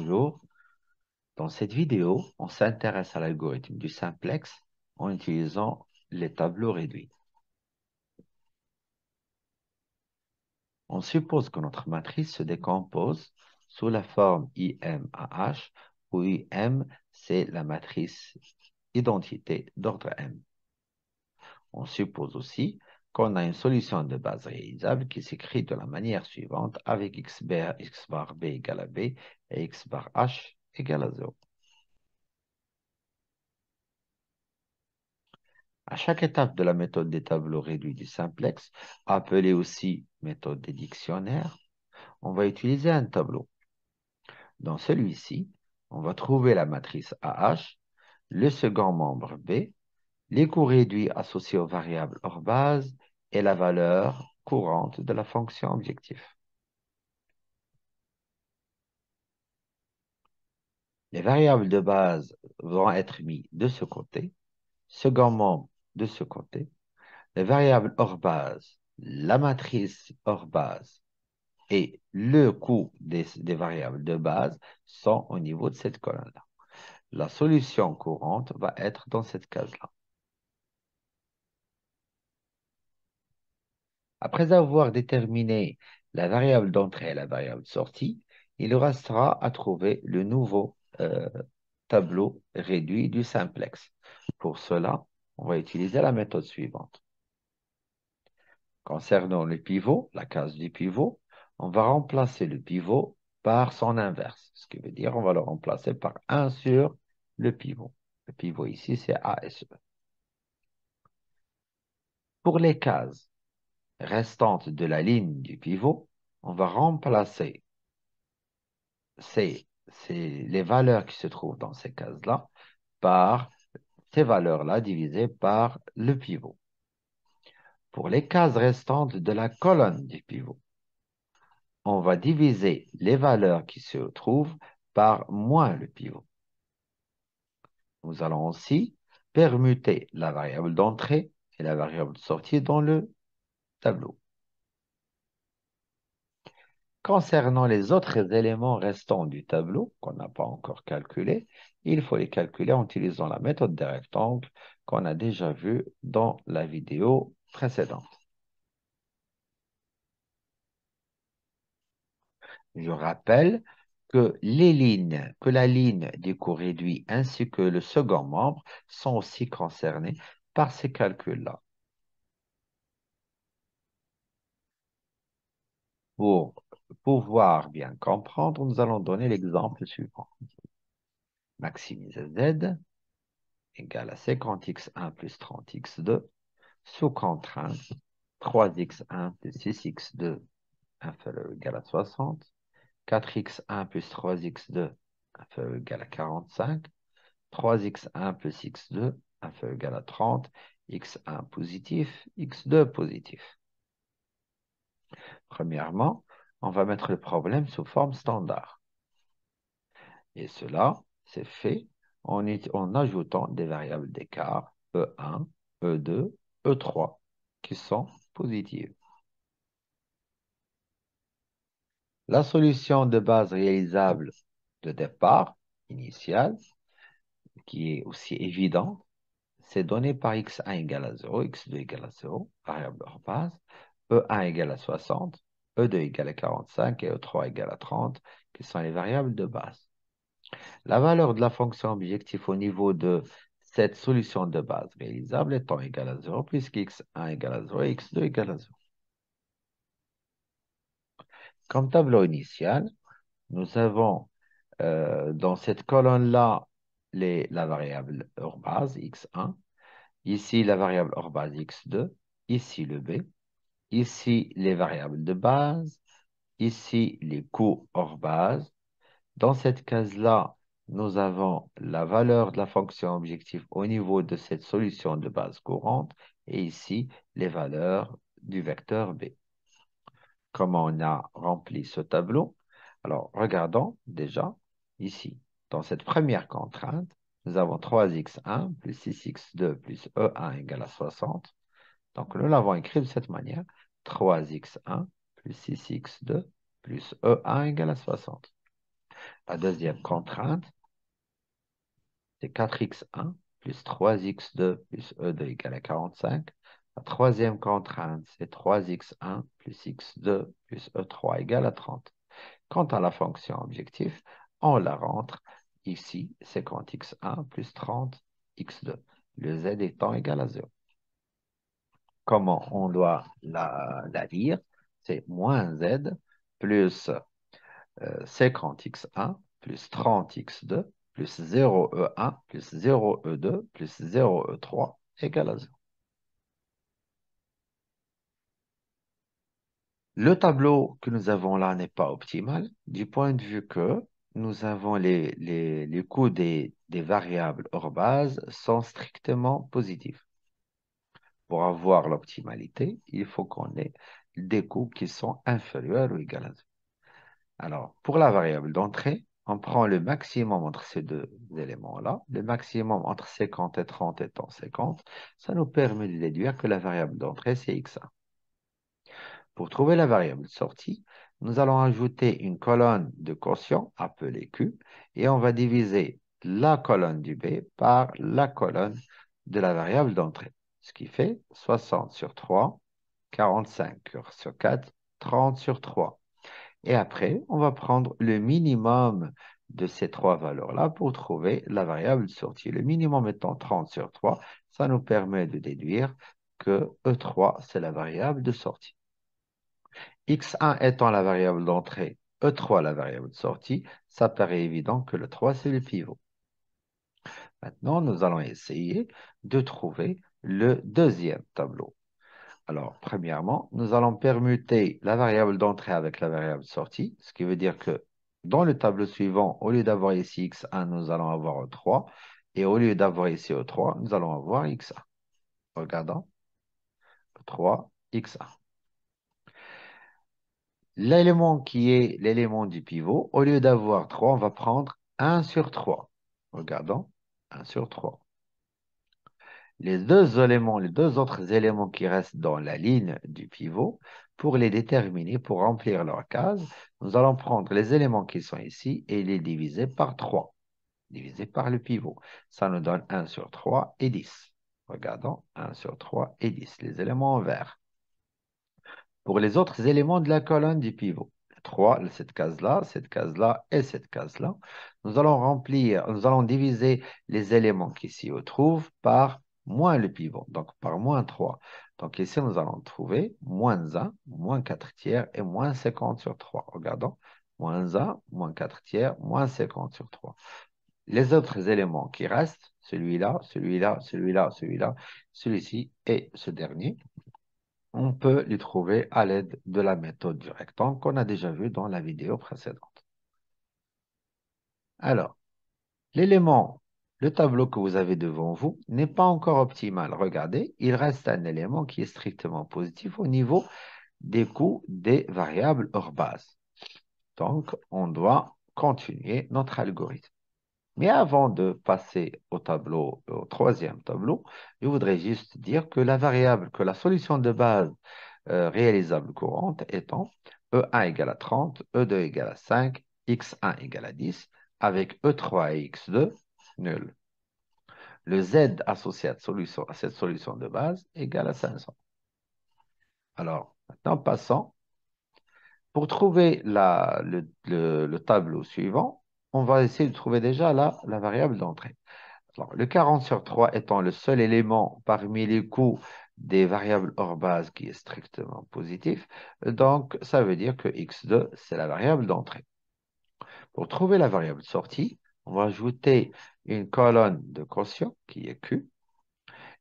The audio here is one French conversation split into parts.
Bonjour, dans cette vidéo, on s'intéresse à l'algorithme du simplex en utilisant les tableaux réduits. On suppose que notre matrice se décompose sous la forme IM à H, où IM, c'est la matrice identité d'ordre M. On suppose aussi qu'on a une solution de base réalisable qui s'écrit de la manière suivante avec x bar B égale à B et x bar H égale à 0. À chaque étape de la méthode des tableaux réduits du simplex, appelée aussi méthode des dictionnaires, on va utiliser un tableau. Dans celui-ci, on va trouver la matrice AH, le second membre B, les coûts réduits associés aux variables hors base et la valeur courante de la fonction objectif. Les variables de base vont être mises de ce côté, second membre de ce côté, les variables hors base, la matrice hors base et le coût des variables de base sont au niveau de cette colonne-là. La solution courante va être dans cette case-là. Après avoir déterminé la variable d'entrée et la variable de sortie, il restera à trouver le nouveau tableau réduit du simplex. Pour cela, on va utiliser la méthode suivante. Concernant le pivot, la case du pivot, on va remplacer le pivot par son inverse. Ce qui veut dire on va le remplacer par 1 sur le pivot. Le pivot ici, c'est ASE. Pour les cases restantes de la ligne du pivot, on va remplacer les valeurs qui se trouvent dans ces cases-là par ces valeurs-là divisées par le pivot. Pour les cases restantes de la colonne du pivot, on va diviser les valeurs qui se trouvent par moins le pivot. Nous allons aussi permuter la variable d'entrée et la variable de sortie dans le tableau. Concernant les autres éléments restants du tableau, qu'on n'a pas encore calculés, il faut les calculer en utilisant la méthode des rectangles qu'on a déjà vue dans la vidéo précédente. Je rappelle que la ligne du coût réduit ainsi que le second membre sont aussi concernés par ces calculs-là. Pour pouvoir bien comprendre, nous allons donner l'exemple suivant. Maximiser Z égale à 50x1 plus 30x2 sous contrainte 3x1 plus 6x2 inférieur ou égal à 60, 4x1 plus 3x2 inférieur ou égal à 45, 3x1 plus x2 inférieur ou égal à 30, x1 positif, x2 positif. Premièrement, on va mettre le problème sous forme standard. Et cela, c'est fait en ajoutant des variables d'écart E1, E2, E3 qui sont positives. La solution de base réalisable de départ initiale, qui est aussi évidente, c'est donné par x1 égale à 0, x2 égale à 0, variable hors base, E1 égale à 60, E2 égale à 45 et E3 égale à 30, qui sont les variables de base. La valeur de la fonction objectif au niveau de cette solution de base réalisable étant égale à 0, puisque x1 égale à 0 et x2 égale à 0. Comme tableau initial, nous avons dans cette colonne-là la variable hors base x1, ici la variable hors base x2, ici le b, ici les variables de base, ici les coûts hors base. Dans cette case-là, nous avons la valeur de la fonction objectif au niveau de cette solution de base courante et ici les valeurs du vecteur b. Comment on a rempli ce tableau? Alors, regardons déjà ici. Dans cette première contrainte, nous avons 3x1 plus 6x2 plus E1 égale à 60. Donc, nous l'avons écrit de cette manière. 3x1 plus 6x2 plus E1 égale à 60. La deuxième contrainte, c'est 4x1 plus 3x2 plus E2 égale à 45. La troisième contrainte, c'est 3x1 plus x2 plus E3 égale à 30. Quant à la fonction objectif, on la rentre ici, c'est quand x1 plus 30x2, le z étant égal à 0. Comment on doit la lire? C'est moins z plus 50x1 plus 30x2 plus 0e1 plus 0e2 plus 0e3 égale à 0. Le tableau que nous avons là n'est pas optimal du point de vue que nous avons les coûts des variables hors base sont strictement positifs. Pour avoir l'optimalité, il faut qu'on ait des coûts qui sont inférieurs ou égaux à 0. Alors, pour la variable d'entrée, on prend le maximum entre ces deux éléments-là. Le maximum entre 50 et 30 étant 50, ça nous permet de déduire que la variable d'entrée, c'est x1. Pour trouver la variable de sortie, nous allons ajouter une colonne de quotient appelée Q et on va diviser la colonne du B par la colonne de la variable d'entrée. Ce qui fait 60 sur 3, 45 sur 4, 30 sur 3. Et après, on va prendre le minimum de ces trois valeurs-là pour trouver la variable de sortie. Le minimum étant 30 sur 3, ça nous permet de déduire que E3, c'est la variable de sortie. X1 étant la variable d'entrée, E3 la variable de sortie, ça paraît évident que le 3, c'est le pivot. Maintenant, nous allons essayer de trouver le deuxième tableau. Alors, premièrement, nous allons permuter la variable d'entrée avec la variable de sortie, ce qui veut dire que dans le tableau suivant, au lieu d'avoir ici x1, nous allons avoir E3, et au lieu d'avoir ici E3, nous allons avoir x1. Regardons, E3, x1. L'élément qui est l'élément du pivot, au lieu d'avoir 3, on va prendre 1 sur 3. Regardons, 1 sur 3. Les deux autres éléments qui restent dans la ligne du pivot, pour les déterminer, pour remplir leur case, nous allons prendre les éléments qui sont ici et les diviser par 3, divisé par le pivot. Ça nous donne 1 sur 3 et 10. Regardons, 1 sur 3 et 10, les éléments en vert. Pour les autres éléments de la colonne du pivot, 3, cette case-là et cette case-là, nous allons diviser les éléments qui s'y retrouvent par moins le pivot, donc par moins 3. Donc ici, nous allons trouver moins 1, moins 4 tiers et moins 50 sur 3. Regardons, moins 1, moins 4 tiers, moins 50 sur 3. Les autres éléments qui restent, celui-là, celui-là, celui-là, celui-là, celui-ci et ce dernier, on peut les trouver à l'aide de la méthode du rectangle qu'on a déjà vu dans la vidéo précédente. Alors, le tableau que vous avez devant vous n'est pas encore optimal. Regardez, il reste un élément qui est strictement positif au niveau des coûts des variables hors base. Donc, on doit continuer notre algorithme. Mais avant de passer au troisième tableau, je voudrais juste dire que la solution de base réalisable courante étant E1 égale à 30, E2 égale à 5, X1 égale à 10, avec E3 et X2 nul. Le Z associé à cette solution de base égale à 500. Alors, maintenant, passons. Pour trouver le tableau suivant, on va essayer de trouver déjà la variable d'entrée. Alors, le 40 sur 3 étant le seul élément parmi les coûts des variables hors base qui est strictement positif, donc ça veut dire que x2, c'est la variable d'entrée. Pour trouver la variable de sortie, on va ajouter une colonne de quotient qui est q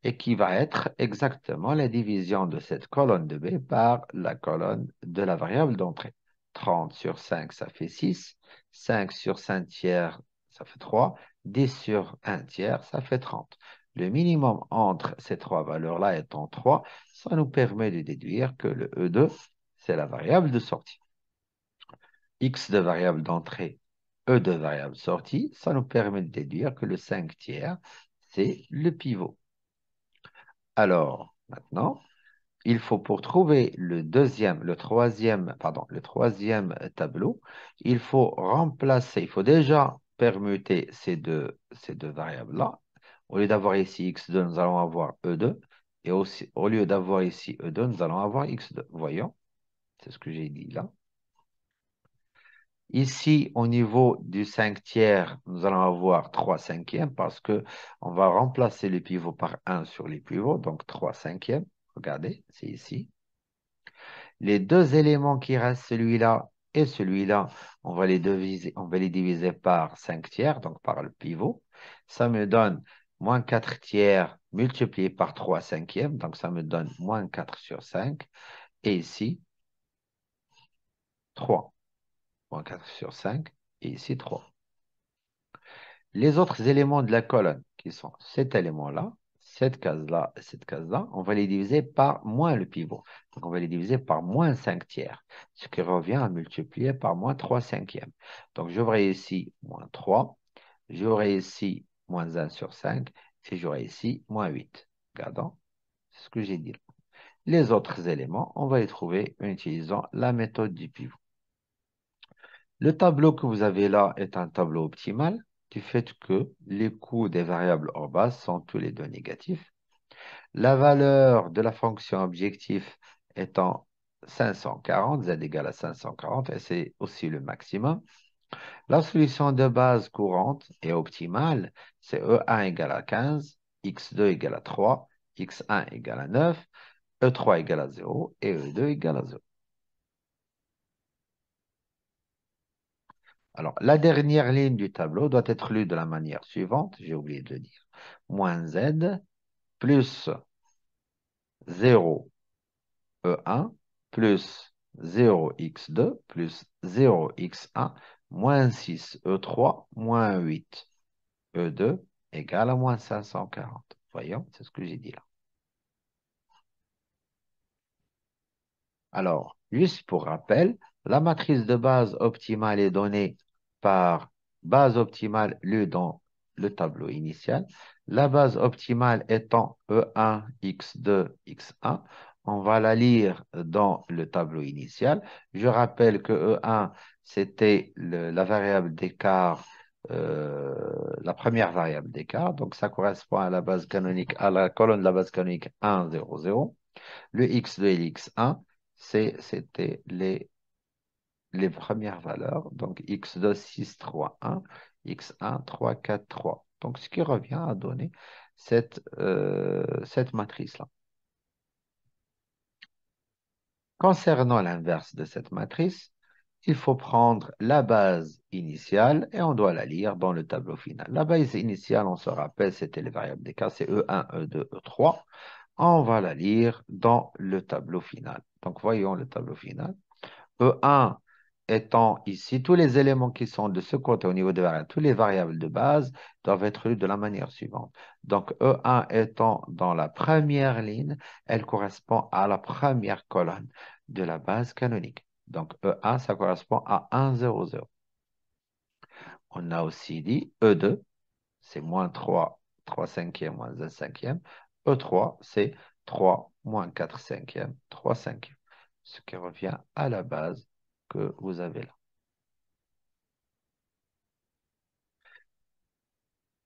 et qui va être exactement la division de cette colonne de b par la colonne de la variable d'entrée. 30 sur 5, ça fait 6. 5 sur 5 tiers, ça fait 3. 10 sur 1 tiers, ça fait 30. Le minimum entre ces trois valeurs-là étant 3, ça nous permet de déduire que le E2, c'est la variable de sortie. X de variable d'entrée, E de variable sortie, ça nous permet de déduire que le 5 tiers, c'est le pivot. Alors, maintenant, il faut pour trouver le troisième tableau, il faut remplacer, il faut déjà permuter ces deux variables-là. Au lieu d'avoir ici x2, nous allons avoir e2. Et aussi, au lieu d'avoir ici e2, nous allons avoir x2. Voyons, c'est ce que j'ai dit là. Ici, au niveau du 5 tiers, nous allons avoir 3 cinquièmes parce que on va remplacer les pivots par 1 sur les pivots, donc 3 cinquièmes. Regardez, c'est ici. Les deux éléments qui restent, celui-là et celui-là, on va les diviser par 5 tiers, donc par le pivot. Ça me donne moins 4 tiers multiplié par 3 cinquièmes, donc ça me donne moins 4 sur 5. Et ici, 3. Moins 4 sur 5. Et ici, 3. Les autres éléments de la colonne, qui sont cet élément-là, cette case-là et cette case-là, on va les diviser par moins le pivot. Donc, on va les diviser par moins 5 tiers, ce qui revient à multiplier par moins 3 cinquièmes. Donc, j'aurai ici moins 3, j'aurai ici moins 1 sur 5, et j'aurai ici moins 8. Regardons, c'est ce que j'ai dit là. Les autres éléments, on va les trouver en utilisant la méthode du pivot. Le tableau que vous avez là est un tableau optimal du fait que les coûts des variables hors base sont tous les deux négatifs. La valeur de la fonction objectif étant 540, z égale à 540, et c'est aussi le maximum. La solution de base courante et optimale, c'est E1 égale à 15, x2 égale à 3, x1 égale à 9, E3 égale à 0 et E2 égale à 0. Alors, la dernière ligne du tableau doit être lue de la manière suivante, j'ai oublié de le dire. Moins z plus 0 E1 plus 0x2 plus 0x1 moins 6 E3 moins 8 E2 égale à moins 540. Voyons, c'est ce que j'ai dit là. Alors, juste pour rappel, la matrice de base optimale est donnée par base optimale lue dans le tableau initial. La base optimale étant E1, X2, X1. On va la lire dans le tableau initial. Je rappelle que E1, c'était la variable d'écart, la première variable d'écart. Donc, ça correspond à la base canonique, à la colonne de la base canonique 1, 0, 0. Le x2 et l'x1, c'était les premières valeurs. Donc, x2, 6, 3, 1, x1, 3, 4, 3. Donc, ce qui revient à donner cette matrice-là. Concernant l'inverse de cette matrice, il faut prendre la base initiale et on doit la lire dans le tableau final. La base initiale, on se rappelle, c'était les variables d'écart, c'est E1, E2, E3. On va la lire dans le tableau final. Donc, voyons le tableau final. E1 étant ici, tous les éléments qui sont de ce côté au niveau des variables, toutes les variables de base doivent être lues de la manière suivante. Donc, E1 étant dans la première ligne, elle correspond à la première colonne de la base canonique. Donc, E1, ça correspond à 1, 0, 0. On a aussi dit E2, c'est moins 3, 3 cinquièmes, moins 1 cinquième. E3, c'est 3, moins 4 cinquièmes, 3 cinquièmes. Ce qui revient à la base que vous avez là.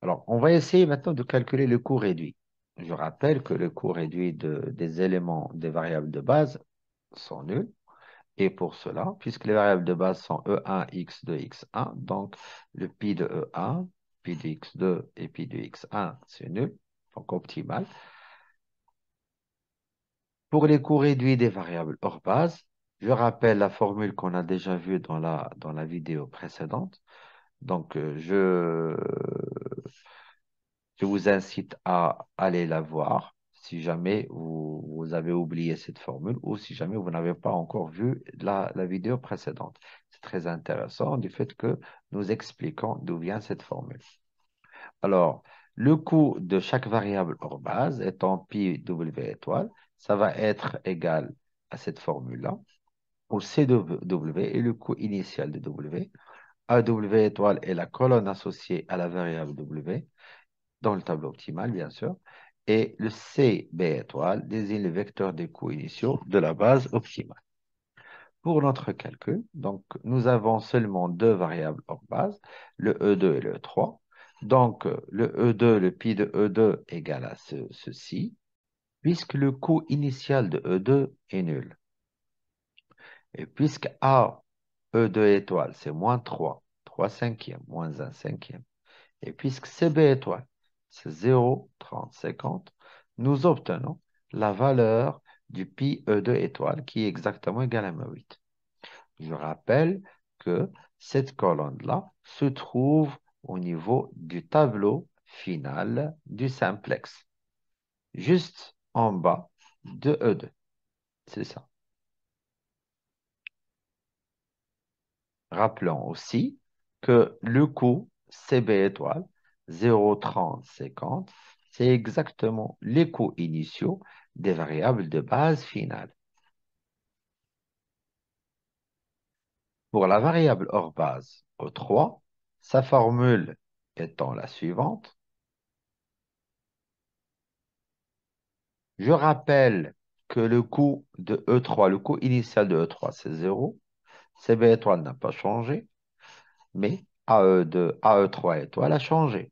Alors, on va essayer maintenant de calculer le coût réduit. Je rappelle que le coût réduit des éléments des variables de base sont nuls. Et pour cela, puisque les variables de base sont E1, X2, X1, donc le pi de E1, pi de X2 et pi de X1, c'est nul, donc optimal. Pour les coûts réduits des variables hors base, je rappelle la formule qu'on a déjà vue dans la vidéo précédente. Donc, je vous incite à aller la voir si jamais vous avez oublié cette formule ou si jamais vous n'avez pas encore vu la vidéo précédente. C'est très intéressant du fait que nous expliquons d'où vient cette formule. Alors, le coût de chaque variable hors base étant pi w étoile, ça va être égal à cette formule-là, où C de W est le coût initial de W. AW étoile est la colonne associée à la variable W, dans le tableau optimal, bien sûr. et le CB étoile désigne le vecteur des coûts initiaux de la base optimale. Pour notre calcul, donc, nous avons seulement deux variables hors base, le E2 et le E3. Donc, le E2, le pi de E2 égale à ceci, puisque le coût initial de E2 est nul. Et puisque A, E2 étoile, c'est moins 3 cinquièmes, moins 1 cinquième. Et puisque CB étoile, c'est 0,30, 50, nous obtenons la valeur du pi E2 étoile qui est exactement égale à 8. Je rappelle que cette colonne-là se trouve au niveau du tableau final du simplex, juste en bas de E2. C'est ça. Rappelons aussi que le coût CB étoile 0,30, 50, c'est exactement les coûts initiaux des variables de base finale. Pour la variable hors base E3, sa formule étant la suivante. Je rappelle que le coût de E3, le coût initial de E3, c'est 0. CB étoile n'a pas changé, mais AE2, AE3 étoile a changé.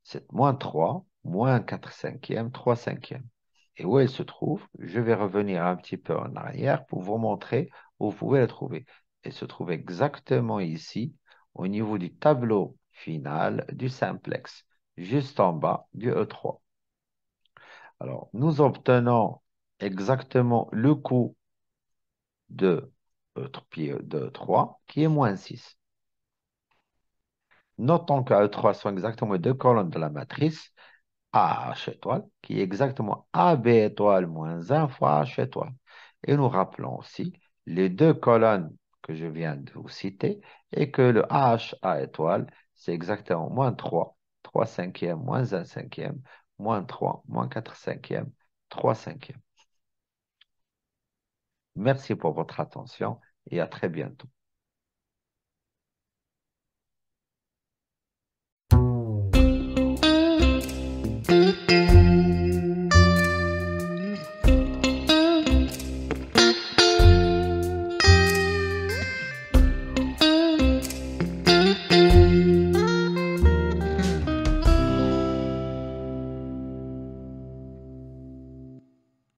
C'est moins 3, moins 4 cinquièmes, 3 cinquièmes. Et où elle se trouve? Je vais revenir un petit peu en arrière pour vous montrer où vous pouvez la trouver. Elle se trouve exactement ici, au niveau du tableau final du simplex, juste en bas du E3. Alors, nous obtenons exactement le coût de de 3, qui est moins 6. Notons qu'à E3 sont exactement les deux colonnes de la matrice AH étoile, qui est exactement AB étoile moins 1 fois H étoile. Et nous rappelons aussi les deux colonnes que je viens de vous citer, et que le AHA étoile, c'est exactement moins 3, 3 cinquièmes, moins 1 cinquième, moins 3, moins 4 cinquièmes, 3 cinquièmes. Merci pour votre attention et à très bientôt.